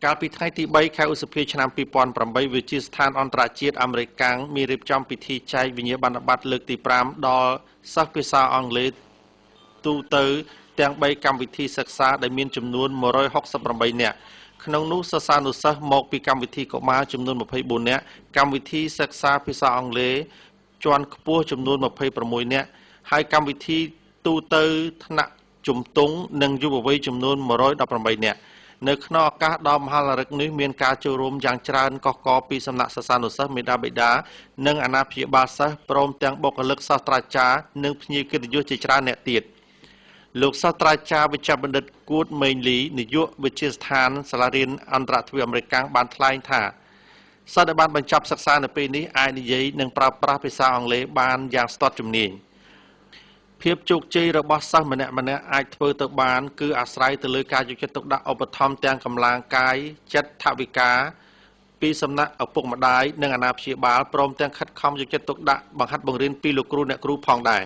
កាលពីថ្ងៃទី3ខែឧសភាឆ្នាំ2008វិទ្យាស្ថានអន្តរជាតិអាមេរិកមានរៀបចំពិធីចែកវិញ្ញាបនបត្រលើកទី5ដល់សិស្សភាសាអង់គ្លេសទូទៅទាំង3កម្មវិធីសិក្សាដែលមានចំនួន168នាក់ក្នុងនោះសិស្សានុសិស្សមកពីកម្មវិធីកុមារចំនួន24នាក់កម្មវិធីសិក្សាភាសាអង់គ្លេសជាន់ខ្ពស់ចំនួន26នាក់ហើយកម្មវិធីទូទៅថ្នាក់ជំទង់និងយុវវ័យចំនួន118នាក់នៅក្នុងឱកាសដ៏មហោឡារិកនេះមានការចូលរួមយ៉ាងច្រើនកកកពីសំណាក់សិស្សានុសិស្សមេដាបេដានិងអាណាព្យាបាលសិស្សព្រមទាំងបុគ្គលិកសាស្ត្រាចារ្យនិងភ្ញៀវកិត្តិយសជាច្រើនអ្នកទៀតលោកសាស្ត្រាចារ្យវិជ្ជបណ្ឌិតគួតមេងលីនាយកវិទ្យាស្ថានសាលារៀនអន្តរជាតិអាមេរិកបានថ្លែងថាសិស្សដែលបានបញ្ចប់សិក្សានៅពេលនេះអាចនិយាយនិងប្រើប្រាស់ភាសាអង់គ្លេសបានយ៉ាងស្ទាត់ជំនាញភាពជោគជ័យរបស់សិស្សម្នាក់ៗអាចធ្វើទៅបានគឺអាស្រ័យទៅលើការយកចិត្តទុកដាក់ឧបត្ថម្ភទាំងកម្លាំងកាយចិត្តថវិកាពីសំណាក់ឪពុកម្ដាយនិងអាណាព្យាបាលព្រមទាំងខិតខំយកចិត្តទុកដាក់បង្ហាត់បង្រៀនពីលោកគ្រូអ្នកគ្រូផងដែរ